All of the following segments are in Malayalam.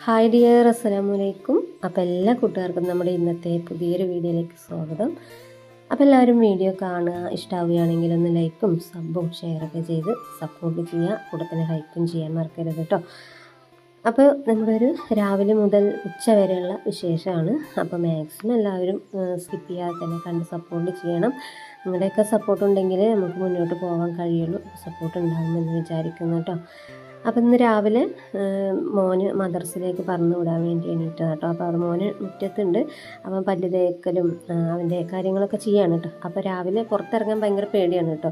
ഹായ് ഡിയർ, അസ്സലാമു അലൈക്കും. അപ്പോൾ എല്ലാ കൂട്ടുകാർക്കും നമ്മുടെ ഇന്നത്തെ പുതിയൊരു വീഡിയോയിലേക്ക് സ്വാഗതം. അപ്പോൾ എല്ലാവരും വീഡിയോ കാണുക, ഇഷ്ടമാവുകയാണെങ്കിൽ ഒന്ന് ലൈക്കും സബും ഷെയറൊക്കെ ചെയ്ത് സപ്പോർട്ട് ചെയ്യുക. കൂടെ തന്നെ ലൈക്കും ചെയ്യാൻ മറക്കരുത് കേട്ടോ. അപ്പോൾ നമ്മുടെ ഒരു രാവിലെ മുതൽ ഉച്ച വരെയുള്ള വിശേഷമാണ്. അപ്പോൾ മാക്സിമം എല്ലാവരും സ്കിപ്പ് ചെയ്യാതെ തന്നെ കണ്ട് സപ്പോർട്ട് ചെയ്യണം. നിങ്ങളുടെയൊക്കെ സപ്പോർട്ട് ഉണ്ടെങ്കിൽ നമുക്ക് മുന്നോട്ട് പോകാൻ കഴിയുള്ളൂ. സപ്പോർട്ട് ഉണ്ടാകുമെന്ന് വിചാരിക്കുന്നു കേട്ടോ. അപ്പം ഇന്ന് രാവിലെ മോന് മദ്രസയിലേക്ക് പറഞ്ഞു വിടാൻ വേണ്ടി എണീറ്റതാണ് കേട്ടോ. അപ്പോൾ അവിടെ മോന് മുറ്റത്തുണ്ട്. അവൻ പല്ല് തേക്കലും അവൻ്റെ കാര്യങ്ങളൊക്കെ ചെയ്യാണ് കേട്ടോ. അപ്പോൾ രാവിലെ പുറത്തിറങ്ങാൻ ഭയങ്കര പേടിയാണ് കേട്ടോ.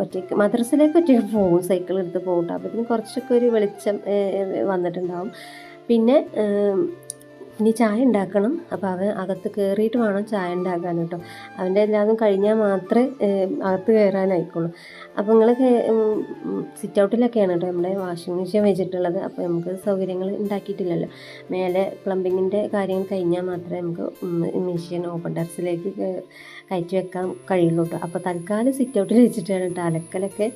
ഒറ്റയ്ക്ക് മദ്രസയിലേക്ക് ഒറ്റയ്ക്ക് പോകും, സൈക്കിൾ എടുത്ത് പോകും കേട്ടോ. അപ്പോൾ ഇതിന് കുറച്ചൊക്കെ ഒരു വെളിച്ചം വന്നിട്ടുണ്ടാവും. പിന്നെ ഇനി ചായ ഉണ്ടാക്കണം. അപ്പോൾ അവൻ അകത്ത് കയറിയിട്ട് വേണം ചായ ഉണ്ടാക്കാൻ കേട്ടോ. അവൻ്റെ എല്ലാതും കഴിഞ്ഞാൽ മാത്രമേ അകത്ത് കയറാനായിക്കോളൂ. അപ്പോൾ നിങ്ങൾ സിറ്റ് ഔട്ടിലൊക്കെയാണ് കേട്ടോ നമ്മുടെ വാഷിംഗ് മെഷീൻ വെച്ചിട്ടുള്ളത്. അപ്പോൾ നമുക്ക് സൗകര്യങ്ങൾ ഉണ്ടാക്കിയിട്ടില്ലല്ലോ. മേലെ പ്ലംബിങ്ങിൻ്റെ കാര്യങ്ങൾ കഴിഞ്ഞാൽ മാത്രമേ നമുക്ക് മെഷീൻ ഓപ്പൺ ടെറസിലേക്ക് കയറ്റി വെക്കാൻ കഴിയുള്ളൂ കേട്ടോ. അപ്പോൾ തൽക്കാലം സിറ്റ് ഔട്ടിൽ വെച്ചിട്ടാണ് കേട്ടോ അലക്കലൊക്കെ.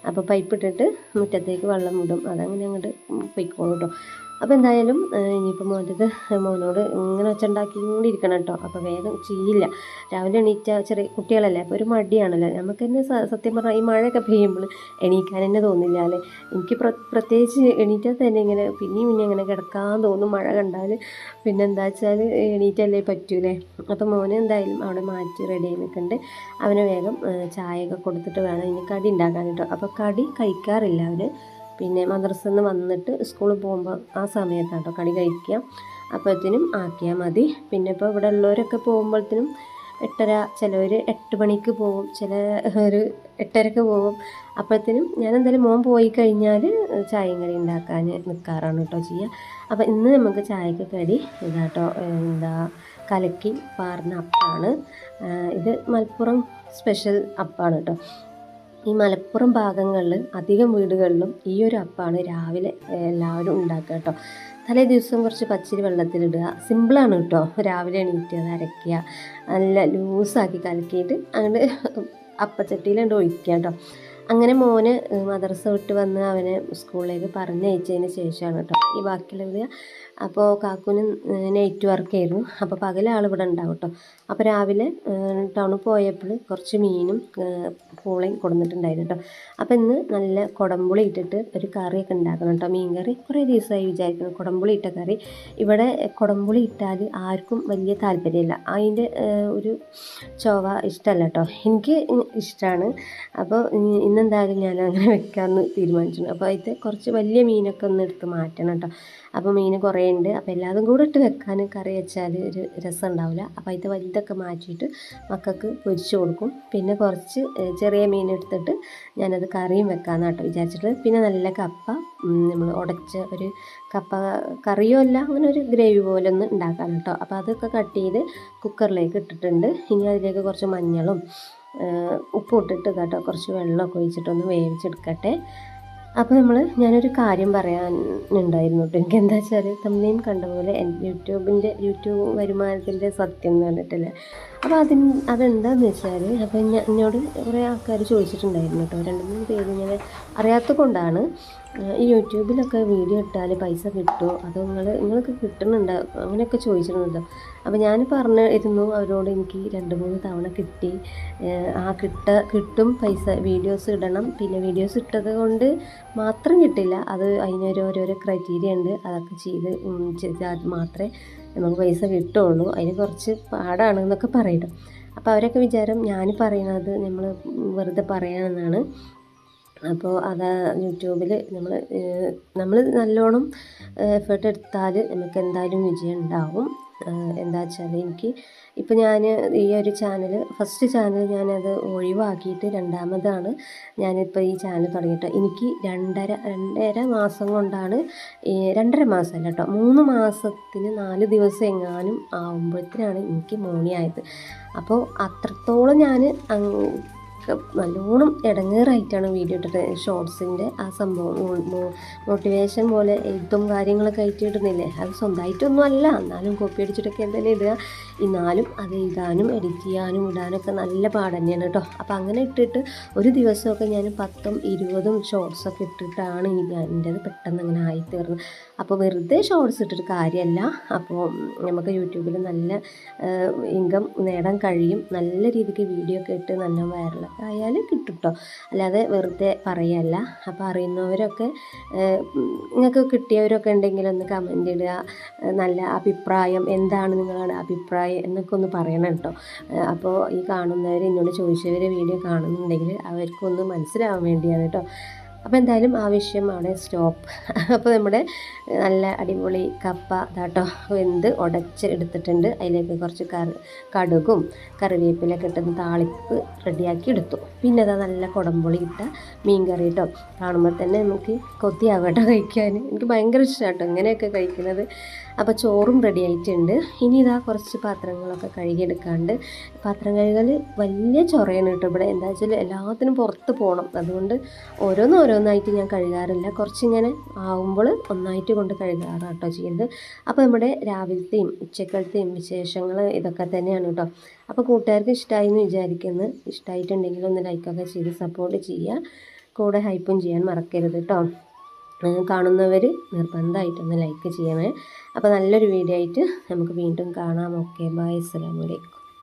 അപ്പോൾ പൈപ്പ് ഇട്ടിട്ട് മുറ്റത്തേക്ക് വെള്ളം വിടും, അതങ്ങനെ അങ്ങോട്ട് പൊയ്ക്കോളൂ കേട്ടോ. അപ്പോൾ എന്തായാലും ഇനിയിപ്പോൾ മോനോട് ഇങ്ങനെ വെച്ചുണ്ടാക്കിക്കൊണ്ടിരിക്കണം കേട്ടോ. അപ്പോൾ വേഗം ചെയ്യില്ല. രാവിലെ എണീറ്റ ചെറിയ കുട്ടികളല്ലേ, അപ്പോൾ ഒരു മടിയാണല്ലോ. നമുക്ക് തന്നെ സത്യം പറഞ്ഞാൽ ഈ മഴയൊക്കെ പെയ്യുമ്പോൾ എണീക്കാൻ തന്നെ തോന്നില്ല അല്ലേ. എനിക്ക് പ്രത്യേകിച്ച് എണീറ്റാൽ തന്നെ ഇങ്ങനെ പിന്നെയും ഇങ്ങനെ കിടക്കാൻ തോന്നും മഴ കണ്ടാൽ. പിന്നെ എന്താ വെച്ചാൽ എണീറ്റല്ലേ പറ്റൂലേ. അപ്പോൾ മോനെ എന്തായാലും അവിടെ മാറ്റി റെഡി ആയി നിൽക്കുന്നുണ്ട്. അവന് വേഗം ചായയൊക്കെ കൊടുത്തിട്ട് വേണം ഇനി കടി ഉണ്ടാക്കാൻ കേട്ടോ. അപ്പോൾ കടി കഴിക്കാറില്ല അവർ. പിന്നെ മദ്രസയിൽ നിന്ന് വന്നിട്ട് സ്കൂളിൽ പോകുമ്പോൾ ആ സമയത്താണ് കേട്ടോ കടി കഴിക്കുക. അപ്പോഴത്തേനും ആക്കിയാൽ മതി. പിന്നെ ഇപ്പോൾ ഇവിടെ ഉള്ളവരൊക്കെ പോകുമ്പോഴത്തേനും 8:30, ചിലവർ 8 മണിക്ക് പോകും, ചില ഒരു 8:30 പോകും. അപ്പോഴത്തേനും ഞാൻ എന്തായാലും മോൻ പോയി കഴിഞ്ഞാൽ ചായയും കടി ഉണ്ടാക്കാൻ നിൽക്കാറാണ് കേട്ടോ ചെയ്യുക. അപ്പോൾ ഇന്ന് നമുക്ക് ചായക്ക് കടി ഇതാട്ടോ, കലക്കി പാർന്ന അപ്പമാണ് ഇത്. മലപ്പുറം സ്പെഷ്യൽ അപ്പമാണ് കേട്ടോ. ഈ മലപ്പുറം ഭാഗങ്ങളിൽ അധികം വീടുകളിലും ഈ ഒരു അപ്പമാണ് രാവിലെ എല്ലാവരും ഉണ്ടാക്കുക കേട്ടോ. തലേ ദിവസം കുറച്ച് പച്ചരി വെള്ളത്തിലിടുക, സിമ്പിളാണ് കേട്ടോ. രാവിലെ എണീറ്റ് അരയ്ക്കുക, നല്ല ലൂസാക്കി കലക്കിയിട്ട് അങ്ങോട്ട് അപ്പച്ചട്ടിയിലുണ്ട് ഒഴിക്കുക കേട്ടോ. അങ്ങനെ മോന് മദ്രസ വിട്ട് വന്ന് അവനെ സ്കൂളിലേക്ക് പറഞ്ഞയച്ചതിന് ശേഷമാണ് കേട്ടോ ഈ ബാക്കിയുള്ളത്. അപ്പോൾ കാക്കുവിന് നൈറ്റ് വർക്കായിരുന്നു. അപ്പോൾ പകലാൾ ഇവിടെ ഉണ്ടാവും കേട്ടോ. അപ്പോൾ രാവിലെ ടൗണിൽ പോയപ്പോൾ കുറച്ച് മീനും പൂളയും കൊടുത്തിട്ടുണ്ടായിരുന്നു കേട്ടോ. അപ്പോൾ ഇന്ന് നല്ല കുടംപുളി ഇട്ടിട്ട് ഒരു കറിയൊക്കെ ഉണ്ടാക്കണം കേട്ടോ. മീൻ കറി കുറേ ദിവസമായി വിചാരിക്കുന്നു, കുടംപുളി ഇട്ട കറി. ഇവിടെ കുടംപുളി ഇട്ടാൽ ആർക്കും വലിയ താല്പര്യമില്ല, അതിൻ്റെ ഒരു ചൊവ ഇഷ്ടമല്ല കേട്ടോ. എനിക്ക് ഇഷ്ടമാണ്. അപ്പോൾ ഇന്നെന്തായാലും ഞാൻ അങ്ങനെ വെക്കാമെന്ന് തീരുമാനിച്ചു. അപ്പോൾ അതിൽ കുറച്ച് വലിയ മീനൊക്കെ ഒന്ന് എടുത്ത് മാറ്റണം കേട്ടോ. അപ്പോൾ മീൻ കുറേ ഉണ്ട്. അപ്പോൾ എല്ലാതും കൂടെ ഇട്ട് വെക്കാൻ കറി വെച്ചാൽ ഒരു രസം ഉണ്ടാവില്ല. അപ്പോൾ അതിൻ്റെ വലുതൊക്കെ മാറ്റിയിട്ട് മക്കൾക്ക് പൊരിച്ച് കൊടുക്കും. പിന്നെ കുറച്ച് ചെറിയ മീൻ എടുത്തിട്ട് ഞാനത് കറിയും വെക്കാമെന്ന് കേട്ടോ വിചാരിച്ചിട്ട്. പിന്നെ നല്ല കപ്പ, നമ്മൾ ഉടച്ച ഒരു കപ്പ കറിയോ അല്ല, അങ്ങനെ ഒരു ഗ്രേവി പോലെ ഒന്ന് ഉണ്ടാക്കാൻ കേട്ടോ. അപ്പോൾ അതൊക്കെ കട്ട് ചെയ്ത് കുക്കറിലേക്ക് ഇട്ടിട്ടുണ്ട്. ഇനി അതിലേക്ക് കുറച്ച് മഞ്ഞളും ഉപ്പും ഇട്ടിട്ട് കേട്ടോ കുറച്ച് വെള്ളമൊക്കെ ഒഴിച്ചിട്ടൊന്ന് വേവിച്ചെടുക്കട്ടെ. അപ്പോൾ ഞാനൊരു കാര്യം പറയാനുണ്ടായിരുന്നു കേട്ടോ. എനിക്ക് എന്താ വെച്ചാൽ തമ്മിലും കണ്ട പോലെ യൂട്യൂബ് വരുമാനത്തിൻ്റെ സത്യം എന്ന് പറഞ്ഞിട്ടില്ലേ. അപ്പോൾ അതെന്താണെന്ന് വെച്ചാൽ, അപ്പോൾ എന്നോട് കുറേ ആൾക്കാർ ചോദിച്ചിട്ടുണ്ടായിരുന്നു കേട്ടോ. 2-3 പേര് ഇങ്ങനെ അറിയാത്തത് കൊണ്ടാണ്. ഈ യൂട്യൂബിലൊക്കെ വീഡിയോ ഇട്ടാൽ പൈസ കിട്ടുമോ, അതോ നിങ്ങൾക്ക് കിട്ടുന്നുണ്ടോ, അങ്ങനെയൊക്കെ ചോദിച്ചിരുന്നല്ലോ. അപ്പോൾ ഞാൻ പറഞ്ഞിരുന്നു അവരോട്, എനിക്ക് 2-3 തവണ കിട്ടി. കിട്ടും പൈസ, വീഡിയോസ് ഇടണം. പിന്നെ വീഡിയോസ് ഇട്ടത് കൊണ്ട് മാത്രം കിട്ടില്ല, അതിനോരോരോ ക്രൈറ്റീരിയ ഉണ്ട്. അതൊക്കെ ചെയ്താൽ മാത്രമേ നമുക്ക് പൈസ കിട്ടുള്ളൂ. അതിന് കുറച്ച് പാടാണ് എന്നൊക്കെ പറയണം. അപ്പോൾ അവരൊക്കെ വിചാരം ഞാൻ പറയുന്നത് നമ്മൾ വെറുതെ പറയാമെന്നാണ്. അപ്പോൾ അതാ യൂട്യൂബിൽ നമ്മൾ നല്ലോണം എഫേർട്ട് എടുത്താൽ നമുക്ക് എന്തായാലും വിജയം ഉണ്ടാവും. എന്താ വെച്ചാൽ ഇപ്പോൾ ഞാൻ ഈ ഒരു ഫസ്റ്റ് ചാനൽ ഞാനത് ഒഴിവാക്കിയിട്ട് രണ്ടാമതാണ് ഞാനിപ്പോൾ ഈ ചാനൽ തുടങ്ങിയിട്ട്. എനിക്ക് 2.5 മാസം കൊണ്ടാണ്, 2.5 മാസമല്ല കേട്ടോ, 3 മാസത്തിന് 4 ദിവസം എങ്ങാനും ആകുമ്പോഴത്തേനാണ് എനിക്ക് മോണിയായത്. അപ്പോൾ അത്രത്തോളം ഞാൻ നല്ലോണം ഇടങ്ങേറായിട്ടാണ് വീഡിയോ ഇട്ടിട്ട് ഷോർട്സിൻ്റെ ആ സംഭവം മോട്ടിവേഷൻ പോലെ എഴുത്തും കാര്യങ്ങളൊക്കെ ആയിട്ട് ഇടുന്നില്ലേ, അത് സ്വന്തമായിട്ടൊന്നും അല്ല, എന്നാലും കോപ്പി അടിച്ചിട്ടൊക്കെ എന്തായാലും ഇടുക. എന്നാലും അത് എഴുതാനും എഡിറ്റ് ചെയ്യാനും ഇടാനൊക്കെ നല്ല പാട് തന്നെയാണ് കേട്ടോ. അപ്പോൾ അങ്ങനെ ഇട്ടിട്ട് ഒരു ദിവസമൊക്കെ ഞാൻ 10ഉം 20ഉം ഷോർട്സൊക്കെ ഇട്ടിട്ടാണ് എൻ്റേത് പെട്ടെന്ന് അങ്ങനെ ആയിത്തീർന്നത്. അപ്പോൾ വെറുതെ ഷോർട്സ് ഇട്ടിട്ട് കാര്യമല്ല. അപ്പോൾ നമുക്ക് യൂട്യൂബിൽ നല്ല ഇൻകം നേടാൻ കഴിയും. നല്ല രീതിക്ക് വീഡിയോ ഒക്കെ ഇട്ട് നല്ല വൈറലൊക്കെ ആയാൽ കിട്ടും കേട്ടോ, അല്ലാതെ വെറുതെ പറയല്ല. അപ്പോൾ അറിയുന്നവരൊക്കെ നിങ്ങൾക്ക് കിട്ടിയവരൊക്കെ ഉണ്ടെങ്കിൽ ഒന്ന് കമൻ്റ് ഇടുക. നല്ല അഭിപ്രായം, എന്താണ് നിങ്ങളുടെ അഭിപ്രായം എന്നൊക്കെ ഒന്ന് പറയണം കേട്ടോ. അപ്പോൾ ഈ കാണുന്നവർ, എന്നോട് ചോദിച്ചവർ വീഡിയോ കാണുന്നുണ്ടെങ്കിൽ അവർക്കൊന്ന് മനസ്സിലാവാൻ വേണ്ടിയാണ് കേട്ടോ. അപ്പോൾ എന്തായാലും ആ വിഷയം അവിടെ സ്റ്റോപ്പ്. അപ്പോൾ നമ്മുടെ നല്ല അടിപൊളി കപ്പ ഇതാട്ടോ വെന്ത് ഉടച്ച് എടുത്തിട്ടുണ്ട്. അതിലേക്ക് കുറച്ച് കടുകും കറിവേപ്പിലൊക്കെ ഇട്ടൊന്ന് താളിപ്പ് റെഡിയാക്കി എടുത്തു. പിന്നെ അതാ നല്ല കുടംപുളി ഇട്ട മീൻ കറി കേട്ടോ. കാണുമ്പോൾ തന്നെ നമുക്ക് കൊതിയാവട്ടോ കഴിക്കാൻ. എനിക്ക് ഭയങ്കര ഇഷ്ടമാണ് കേട്ടോ ഇങ്ങനെയൊക്കെ കഴിക്കുന്നത്. അപ്പോൾ ചോറും റെഡി ആയിട്ടുണ്ട്. ഇനി ഇതാ കുറച്ച് പാത്രങ്ങളൊക്കെ കഴുകിയെടുക്കാണ്ട്. പാത്രം കഴുകൽ വലിയ ചൊറയാണ് കേട്ടോ ഇവിടെ. എന്താ വെച്ചാൽ എല്ലാത്തിനും പുറത്ത് പോകണം. അതുകൊണ്ട് ഓരോന്നായിട്ട് ഞാൻ കഴുകാറില്ല. കുറച്ചിങ്ങനെ ആവുമ്പോൾ ഒന്നായിട്ട് കൊണ്ട് കഴുകാറാണ് കേട്ടോ ചെയ്യുന്നത്. അപ്പോൾ നമ്മുടെ രാവിലത്തെയും ഉച്ചക്കലത്തെയും വിശേഷങ്ങൾ ഇതൊക്കെ തന്നെയാണ് കേട്ടോ. അപ്പോൾ കൂട്ടുകാർക്ക് ഇഷ്ടമായി എന്ന് വിചാരിക്കുന്നു. ഇഷ്ടമായിട്ടുണ്ടെങ്കിൽ ഒന്ന് ലൈക്കൊക്കെ ചെയ്ത് സപ്പോർട്ട് ചെയ്യുക. കൂടെ ഹൈപ്പും ചെയ്യാൻ മറക്കരുത് കേട്ടോ. കാണുന്നവർ നിർബന്ധമായിട്ടൊന്ന് ലൈക്ക് ചെയ്യണേ. അപ്പോൾ നല്ലൊരു വീഡിയോ ആയിട്ട് നമുക്ക് വീണ്ടും കാണാം. ഓക്കെ, ബൈ, അസ്സലാമു അലൈക്കും.